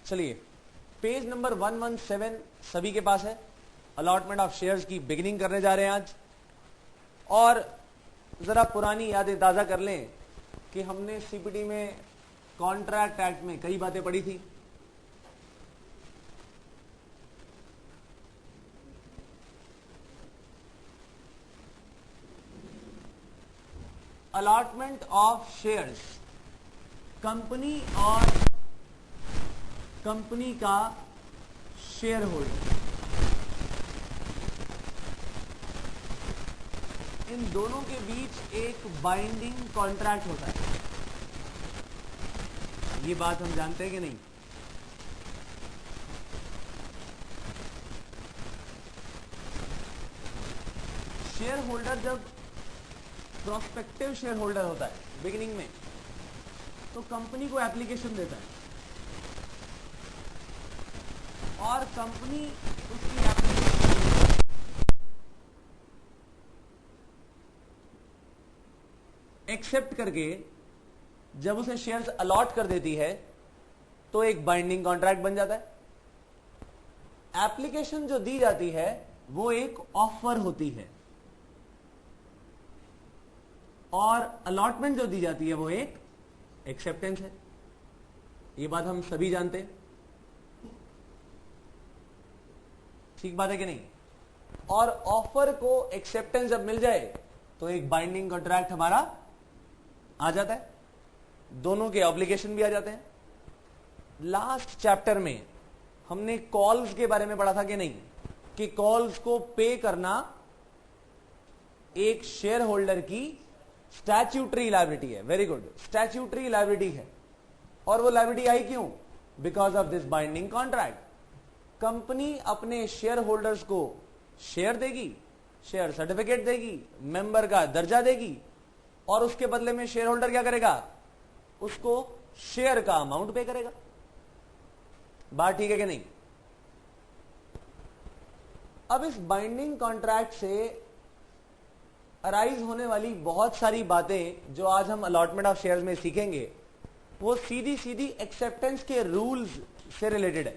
चलिए, page number 117 सभी के पास है। अलॉटमेंट ऑफ शेयर्स की बिगिनिंग करने जा रहे हैं आज। और जरा पुरानी यादें ताजा कर लें कि हमने सीपीटी में कॉन्ट्रैक्ट एक्ट में कई बातें पढ़ी थी। अलॉटमेंट ऑफ शेयर्स, कंपनी और कंपनी का शेयर होल्डर, इन दोनों के बीच एक बाइंडिंग कॉन्ट्रैक्ट होता है। ये बात हम जानते हैं कि नहीं? शेयर होल्डर जब प्रोस्पेक्टिव शेयर होल्डर होता है बिगिनिंग में, तो कंपनी को एप्लीकेशन देता है और कंपनी उसकी एप्लीकेशन एक्सेप्ट करके जब उसे शेयर्स अलॉट कर देती है तो एक बाइंडिंग कॉन्ट्रैक्ट बन जाता है। एप्लीकेशन जो दी जाती है वो एक ऑफर होती है और अलॉटमेंट जो दी जाती है वो एक एक्सेप्टेंस है। ये बात हम सभी जानते हैं, ठीक बात है कि नहीं? और ऑफर को एक्सेप्टेंस जब मिल जाए तो एक बाइंडिंग कॉन्ट्रैक्ट हमारा आ जाता है, दोनों के ऑब्लिगेशन भी आ जाते हैं। लास्ट चैप्टर में हमने कॉल्स के बारे में पढ़ा था कि नहीं, कि कॉल्स को पे करना एक शेयर होल्डर की स्टैट्यूटरी लायबिलिटी है। वेरी गुड, स्टैट्यूटरी लायबिलिटी है। और वो लायबिलिटी आई क्यों? Because of this binding contract. Company अपने शेयर होल्डर्स को शेयर देगी, शेयर सर्टिफिकेट देगी, मेंबर का दर्जा देगी और उसके बदले में शेयर होल्डर क्या करेगा? उसको शेयर का अमाउंट पे करेगा। बात ठीक है कि नहीं? अब इस बाइंडिंग कॉन्ट्रैक्ट से अराइज होने वाली बहुत सारी बातें जो आज हम अलॉटमेंट ऑफ शेयर्स में सीखेंगे वो सीधी सीधी एक्सेप्टेंस के रूल्स से रिलेटेड है।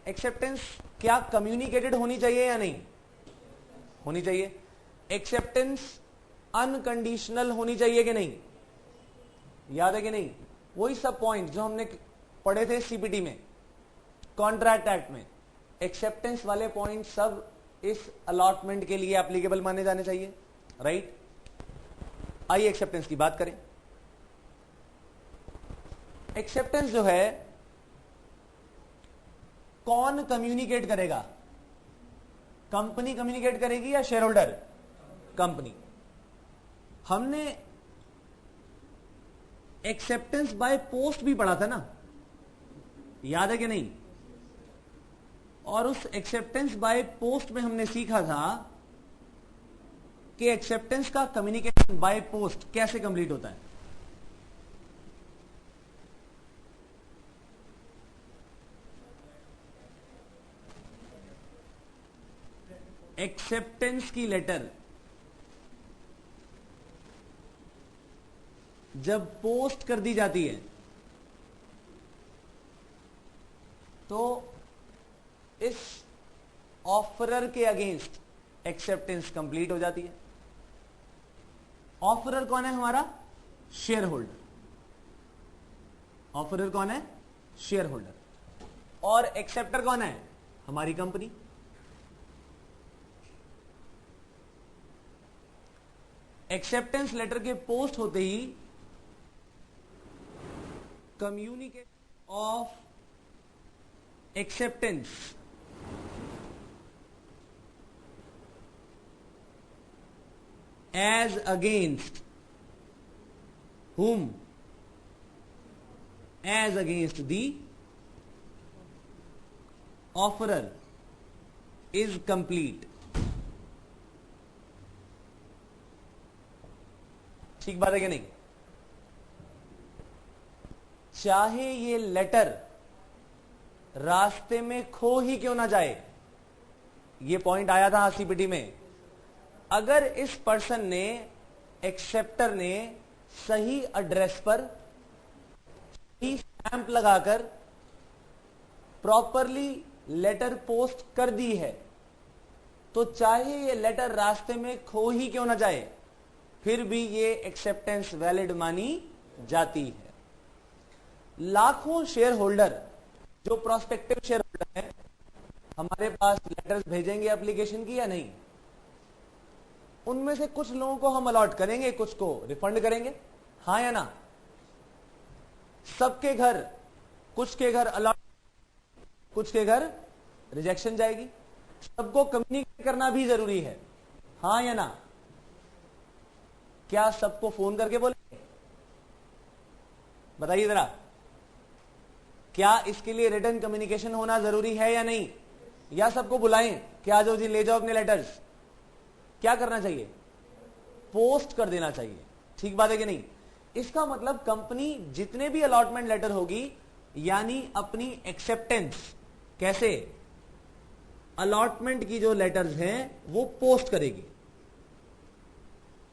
एक्सेप्टेंस क्या कम्युनिकेटेड होनी चाहिए या नहीं होनी चाहिए? एक्सेप्टेंस अनकंडीशनल होनी चाहिए कि नहीं? याद है कि नहीं? वही सब पॉइंट जो हमने पढ़े थे सीपीटी में, कॉन्ट्रैक्ट एक्ट में। एक्सेप्टेंस वाले पॉइंट सब इस अलॉटमेंट के लिए एप्लीकेबल माने जाने चाहिए, राइट? आइए एक्सेप्टेंस की बात करें। एक्सेप्टेंस जो है कौन कम्युनिकेट करेगा? कंपनी कम्युनिकेट करेगी या शेयर होल्डर? कंपनी। हमने एक्सेप्टेंस बाय पोस्ट भी पढ़ा था ना, याद है कि नहीं? और उस एक्सेप्टेंस बाय पोस्ट में हमने सीखा था कि एक्सेप्टेंस का कम्युनिकेशन बाय पोस्ट कैसे कंप्लीट होता है। एक्सेप्टेंस की लेटर जब पोस्ट कर दी जाती है तो इस ऑफरर के अगेंस्ट एक्सेप्टेंस कंप्लीट हो जाती है। ऑफरर कौन है? हमारा शेयर होल्डर। ऑफरर कौन है? Share holder. और एक्सेप्टर कौन है? हमारी कंपनी। एक्सेप्टेंस लेटर के पोस्ट होते ही communicate of acceptance as against whom? As against the offerer is complete। ठीक बात है कि नहीं? चाहे ये लेटर रास्ते में खो ही क्यों ना जाए, ये पॉइंट आया था सीपीटी में। अगर इस पर्सन ने, एक्सेप्टर ने सही एड्रेस पर सही स्टैंप लगाकर प्रॉपरली लेटर पोस्ट कर दी है, तो चाहे ये लेटर रास्ते में खो ही क्यों ना जाए, फिर भी ये एक्सेप्टेंस वैलिड मानी जाती है। लाखों शेयर होल्डर जो प्रोस्पेक्टिव शेयर होल्डर है हमारे पास लेटर्स भेजेंगे एप्लीकेशन की या नहीं? उनमें से कुछ लोगों को हम अलॉट करेंगे, कुछ को रिफंड करेंगे, हाँ या ना? सबके घर, कुछ के घर अलॉट, कुछ के घर रिजेक्शन जाएगी। सबको कम्युनिकेट करना भी जरूरी है, हाँ या ना? क्या सबको फोन करके बोलेंगे? बताइए जरा, क्या इसके लिए रिटन कम्युनिकेशन होना जरूरी है या नहीं? या सबको बुलाएं कि आ जाओ जी, ले जाओ अपने लेटर्स? क्या करना चाहिए? पोस्ट कर देना चाहिए। ठीक बात है कि नहीं? इसका मतलब कंपनी जितने भी अलॉटमेंट लेटर होगी, यानी अपनी एक्सेप्टेंस, कैसे अलॉटमेंट की जो लेटर्स हैं वो पोस्ट करेगी।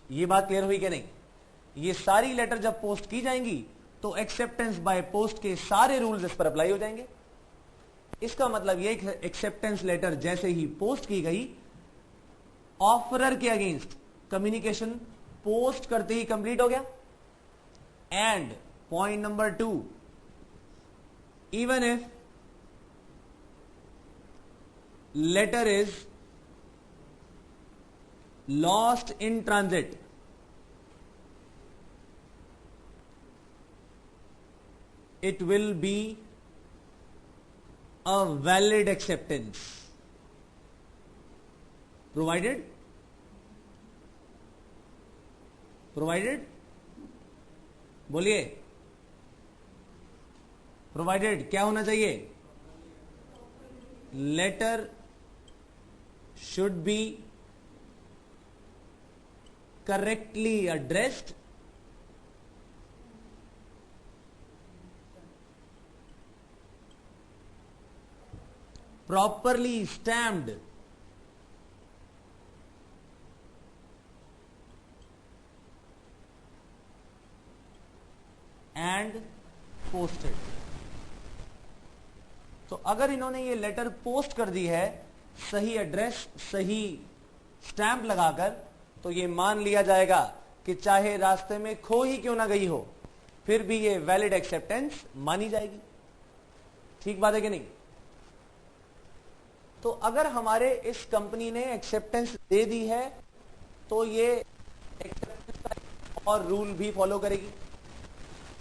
ये बात क्लियर हुई कि नहीं? ये सारी लेटर जब पोस्ट की जाएंगी तो एक्सेप्टेंस बाय पोस्ट के सारे रूल्स इस पर अप्लाई हो जाएंगे। इसका मतलब ये एक्सेप्टेंस लेटर जैसे ही पोस्ट की गई, ऑफरर के अगेंस्ट कम्युनिकेशन पोस्ट करते ही कंप्लीट हो गया। And point number 2, even if letter is lost in transit, it will be a valid acceptance provided बोलिए, प्रोवाइडेड क्या होना चाहिए? Letter should be correctly addressed, properly stamped, and posted। तो अगर इन्होंने ये लेटर पोस्ट कर दी है सही एड्रेस, सही स्टैंप लगाकर, तो ये मान लिया जाएगा कि चाहे रास्ते में खो ही क्यों ना गई हो, फिर भी ये वैलिड एक्सेप्टेंस मानी जाएगी। ठीक बात है कि नहीं? तो अगर हमारे इस कंपनी ने एक्सेप्टेंस दे दी है तो ये एक्सेप्टेंस का एक और रूल भी फॉलो करेगी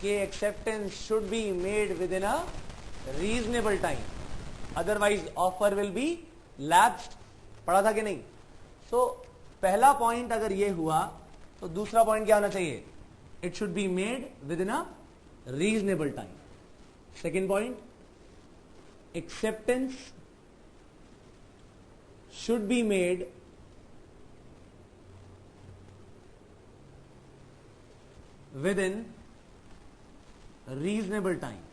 कि acceptance should be made with in a reasonable time, otherwise offer will be lapsed. पढ़ा था कि नहीं? पहला पॉइंट अगर ये हुआ तो दूसरा पॉइंट क्या होना चाहिए? It should be made with in a reasonable time. Second point, acceptance should be made with in reasonable time.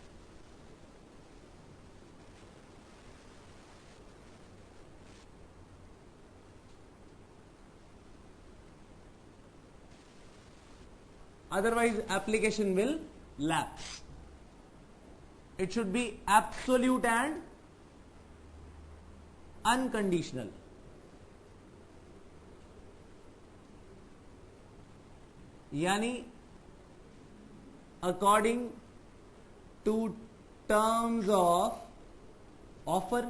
Otherwise application will lapse. It should be absolute and unconditional. यानी according to terms of offer,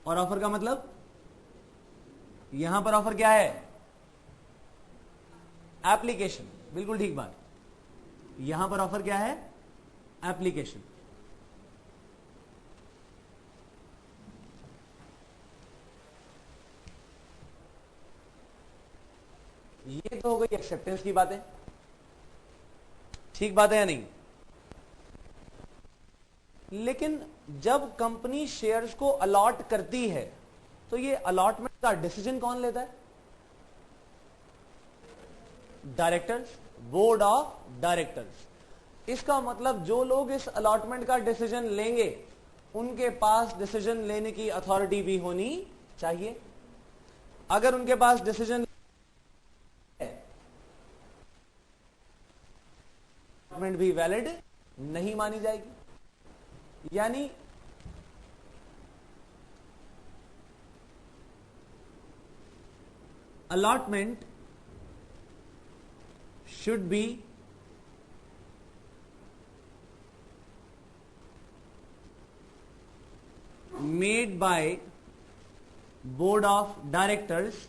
और offer का मतलब यहां पर offer क्या है? Application. बिल्कुल ठीक बात। यहां पर ऑफर क्या है? एप्लीकेशन। ये तो हो गई एक्सेप्टेंस की बातें। ठीक बात है या नहीं? लेकिन जब कंपनी शेयर्स को अलॉट करती है तो ये अलॉटमेंट का डिसीजन कौन लेता है? Directors, board of directors. इसका मतलब जो लोग इस अलॉटमेंट का डिसीजन लेंगे उनके पास डिसीजन लेने की अथॉरिटी भी होनी चाहिए। अगर उनके पास डिसीजन अलॉटमेंट भी वैलिड नहीं मानी जाएगी। यानी allotment should be made by board of directors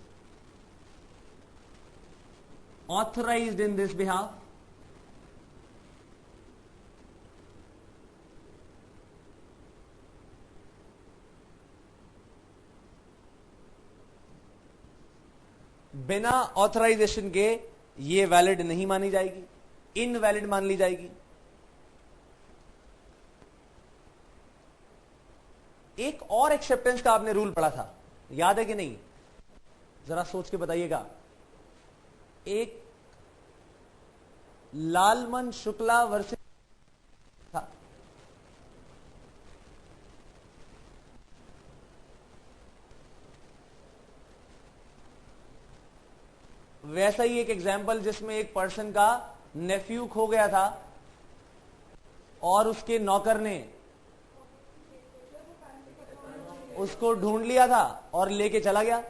authorized in this behalf, बिना ऑथराइजेशन के ये वैलिड नहीं मानी जाएगी, इनवैलिड मान ली जाएगी। एक और एक्सेप्टेंस का आपने रूल पढ़ा था, याद है कि नहीं? जरा सोच के बताइएगा। एक लालमन शुक्ला वर्सेस था, वैसा ही एक एग्जाम्पल जिसमें एक पर्सन का नेफ्यू खो गया था और उसके नौकर ने उसको ढूंढ लिया था और लेके चला गया।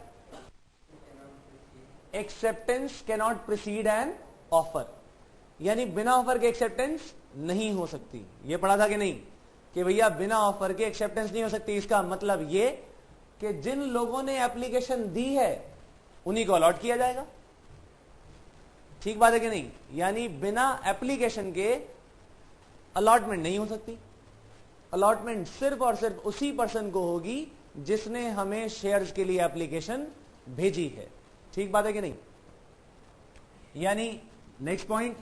Acceptance cannot precede an offer, यानी बिना ऑफर के एक्सेप्टेंस नहीं हो सकती। ये पढ़ा था कि नहीं कि भैया बिना ऑफर के एक्सेप्टेंस नहीं हो सकती। इसका मतलब ये कि जिन लोगों ने एप्लीकेशन दी है उन्हीं को अलॉट किया जाएगा। ठीक बात है कि नहीं? यानी बिना एप्लीकेशन के अलॉटमेंट नहीं हो सकती। अलॉटमेंट सिर्फ और सिर्फ उसी पर्सन को होगी जिसने हमें शेयर्स के लिए एप्लीकेशन भेजी है। ठीक बात है कि नहीं? यानी next point,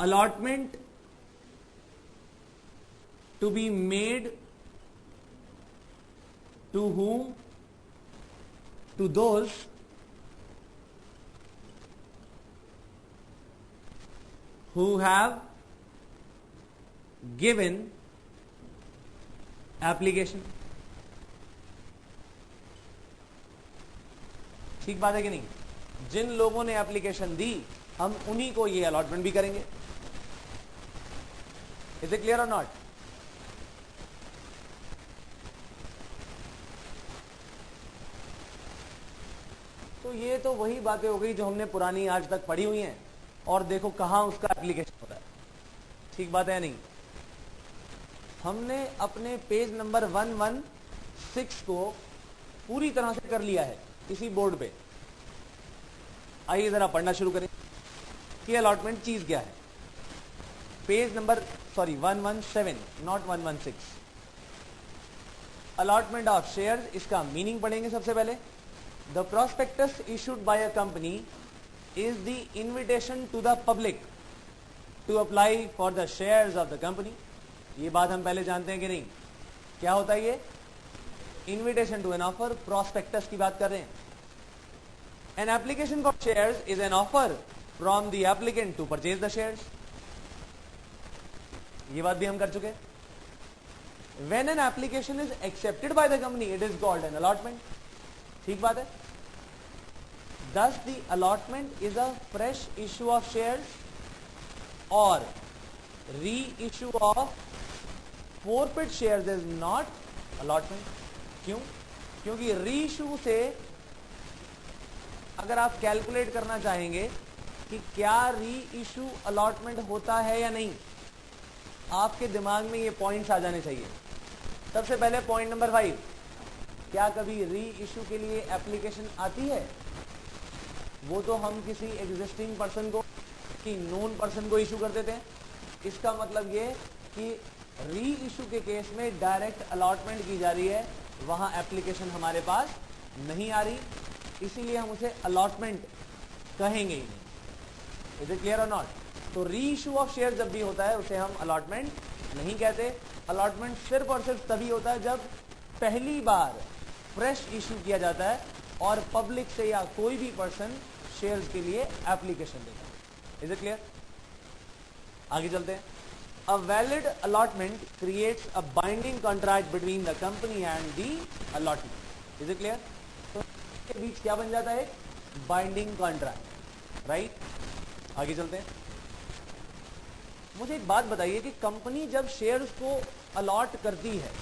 allotment to be made to whom? To those who have given application। ठीक बात है कि नहीं? जिन लोगों ने एप्लीकेशन दी हम उन्हीं को ये अलॉटमेंट भी करेंगे। इज इट क्लियर और नॉट? तो ये तो वही बातें हो गई जो हमने पुरानी आज तक पढ़ी हुई हैं, और देखो कहां उसका एप्लीकेशन होता है। ठीक बात है नहीं? हमने अपने पेज नंबर 116 को पूरी तरह से कर लिया है इसी बोर्ड पे। आइए जरा पढ़ना शुरू करें कि अलॉटमेंट चीज क्या है। Page number 117 not 116। Allotment of shares, इसका मीनिंग पढ़ेंगे सबसे पहले। The prospectus issued by a company is the invitation to the public to apply for the shares of the company। ये बात हम पहले जानते हैं कि नहीं? क्या होता है ये? Invitation to an offer, prospectus की बात कर रहे हैं। An application for shares is an offer from the applicant to purchase the shares। ये बात भी हम कर चुके हैं। When an application is accepted by the company, it is called an allotment। ठीक बात है? Thus the allotment is a fresh issue of shares or reissue of forfeit shares is not allotment। क्यों? क्योंकि reissue से अगर आप calculate करना चाहेंगे कि क्या reissue allotment होता है या नहीं, आपके दिमाग में ये पॉइंट्स आ जाने चाहिए। सबसे पहले पॉइंट नंबर 5, क्या कभी reissue के लिए एप्लीकेशन आती है? वो तो हम किसी एग्जिस्टिंग पर्सन को, कि नोन पर्सन को इशू कर देते हैं। इसका मतलब ये कि री इशू के केस में डायरेक्ट अलॉटमेंट की जा रही है, वहां एप्लीकेशन हमारे पास नहीं आ रही, इसीलिए हम उसे अलॉटमेंट कहेंगे ही नहीं। इज इट क्लियर और नॉट? तो री इशू ऑफ शेयर जब भी होता है उसे हम अलॉटमेंट नहीं कहते। अलॉटमेंट सिर्फ और सिर्फ तभी होता है जब पहली बार फ्रेश इशू किया जाता है और पब्लिक से या कोई भी पर्सन शेयर्स के लिए एप्लीकेशन देता है। Is it clear? आगे चलते हैं। A valid allotment creates a binding contract between the company and the allotment. Is it clear? तो इसके बीच क्या बन जाता है? Binding contract. राइट? आगे चलते हैं। मुझे एक बात बताइए कि कंपनी जब शेयर्स को अलॉट करती है,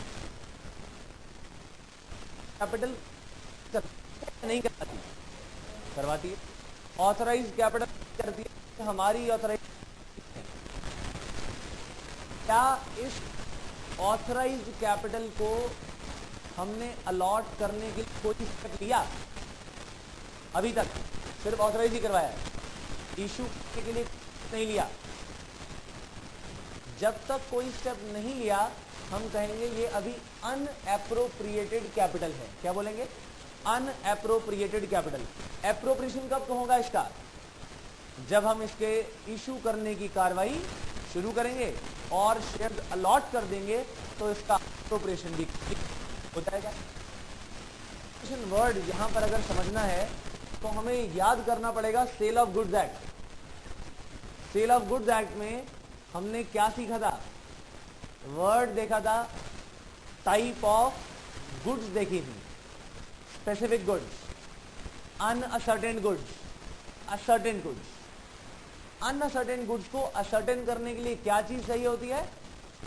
कैपिटल नहीं कराती, करवाती है। ऑथराइज कैपिटल करती है हमारी ऑथराइज। क्या इस ऑथराइज्ड कैपिटल को हमने अलॉट करने के लिए कोई स्टेप लिया? अभी तक सिर्फ ऑथराइज ही करवाया है, इशू करने के लिए नहीं लिया। जब तक कोई स्टेप नहीं लिया हम कहेंगे ये अभी अनएप्रोप्रिएटेड कैपिटल है। क्या बोलेंगे? अनएप्रोप्रिएटेड कैपिटल। एप्रोप्रिएशन कब होगा इसका? जब हम इसके इशू करने की कार्रवाई शुरू करेंगे और शेयर अलॉट कर देंगे तो इसका एप्रोप्रिएशन भी हो जाएगा। वर्ड यहां पर अगर समझना है तो हमें याद करना पड़ेगा sale of goods act. Sale of goods act में हमने क्या सीखा था? वर्ड देखा था, टाइप ऑफ गुड्स देखी थी, specific goods, uncertain goods, ascertain goods. Uncertain goods को असर्टेन करने के लिए क्या चीज चाहिए होती है?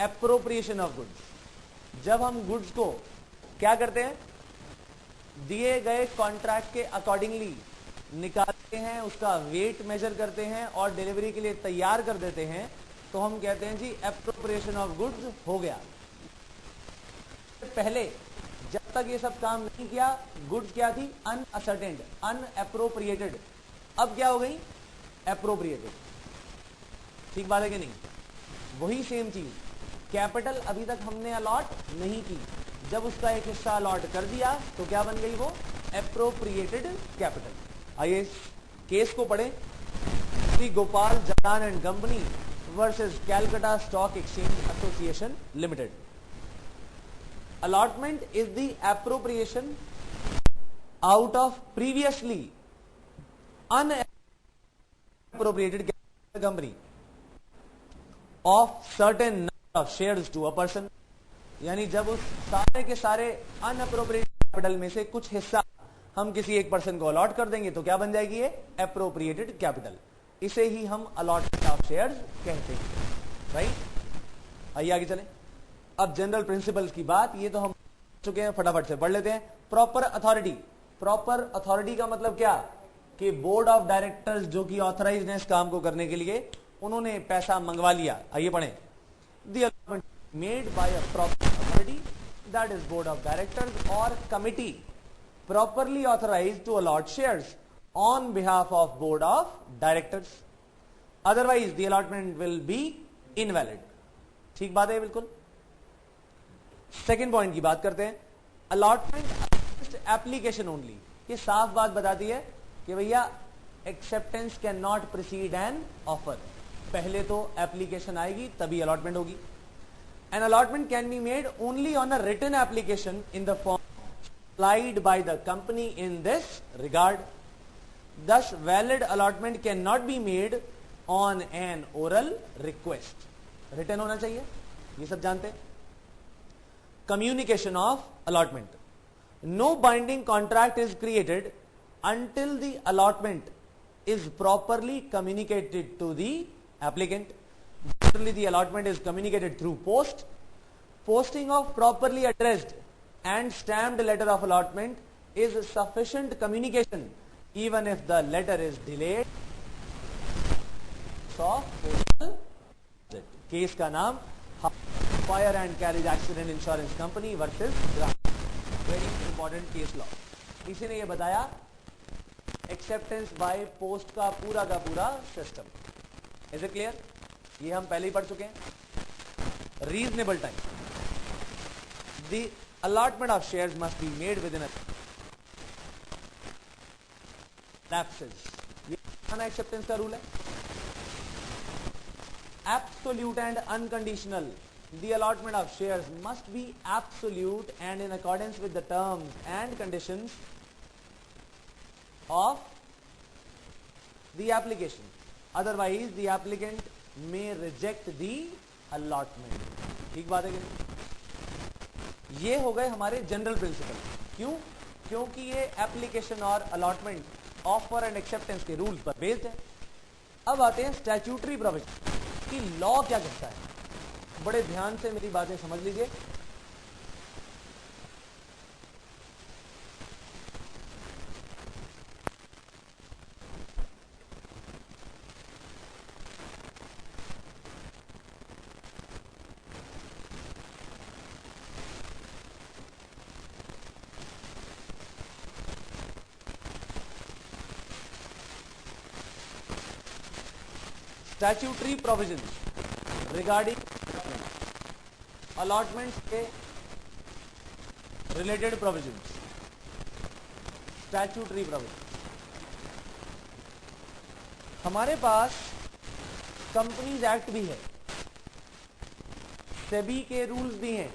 Appropriation of goods. जब हम गुड्स को क्या करते हैं? दिए गए कॉन्ट्रैक्ट के अकॉर्डिंगली निकालते हैं, उसका वेट मेजर करते हैं और डिलीवरी के लिए तैयार कर देते हैं, तो हम कहते हैं जी एप्रोप्रिएशन ऑफ गुड्स हो गया। पहले जब तक ये सब काम नहीं किया गुड्स क्या थी? अनअसर्टेन्ड, अनएप्रोप्रिएटेड। अब क्या हो गई? एप्रोप्रिएटेड। ठीक बात है कि नहीं? वही सेम चीज, कैपिटल अभी तक हमने अलॉट नहीं की, जब उसका एक हिस्सा अलॉट कर दिया तो क्या बन गई वो? Appropriated capital. आइए केस को पढ़ें। Shri Gopal Jan and company versus Calcutta stock exchange association limited. Allotment is the appropriation out of previously unappropriated company of certain number of shares to a person. यानी जब उस सारे के सारे अनअप्रोप्रिएटेड कैपिटल में से कुछ हिस्सा हम किसी एक पर्सन को अलॉट कर देंगे तो क्या बन जाएगी? ये एप्रोप्रिएटेड कैपिटल। इसे ही हम अलॉटमेंट ऑफ शेयर्स कहते हैं। राइट, आइए आगे चलें। अब जनरल प्रिंसिपल्स की बात, ये तो हम चुके हैं, फटाफट से पढ़ लेते हैं। Proper authority. प्रॉपर अथॉरिटी का मतलब क्या? कि बोर्ड ऑफ डायरेक्टर्स जो कि ऑथराइज्ड है इस काम को करने के लिए, उन्होंने पैसा मंगवा लिया। आइए पढ़ें। The allotment made by a proper authority, that is board of directors और committee properly authorized to allot shares on behalf of board of directors. Otherwise the allotment will be invalid. ठीक बात है बिल्कुल। सेकेंड पॉइंट की बात करते हैं। Allotment application only. ये साफ बात बताती है कि भैया acceptance can not precede an offer. पहले तो एप्लीकेशन आएगी तभी अलॉटमेंट होगी। An allotment can be made only on a written application in the form applied by the company in this regard. Thus valid allotment cannot be made on an oral request. Written होना चाहिए, ये सब जानते हैं। Communication of allotment. No binding contract is created until the allotment is properly communicated to the applicant. Generally the allotment is communicated through post. Posting of properly addressed and stamped letter of allotment is sufficient communication even if the letter is delayed. Case का नाम fire and carriage accident insurance company versus gram. Very important case law. किसी ने ये बताया acceptance by post का पूरा system. Is it clear? ये हम पहले ही पढ़ चुके हैं। Reasonable time. The allotment of shares must be made within a lapses. ये एक्सेप्टेंस का रूल है। Absolute and unconditional. The allotment of shares must be absolute and in accordance with the terms and conditions of the application. Otherwise, the applicant may reject the allotment. ठीक बात है कि नहीं? ये हो गए हमारे जनरल प्रिंसिपल। क्यों? क्योंकि ये एप्लीकेशन और अलॉटमेंट ऑफर एंड एक्सेप्टेंस के रूल्स पर बेस्ड है। अब आते हैं स्टैट्यूटरी प्रोविजन कि लॉ क्या कहता है। बड़े ध्यान से मेरी बातें समझ लीजिए। स्टैट्यूटरी प्रोविजंस रिगार्डिंग अलॉटमेंट्स के रिलेटेड प्रोविजंस, स्टैट्यूटरी प्रोविजन। हमारे पास कंपनीज एक्ट भी है, सेबी के रूल्स भी हैं,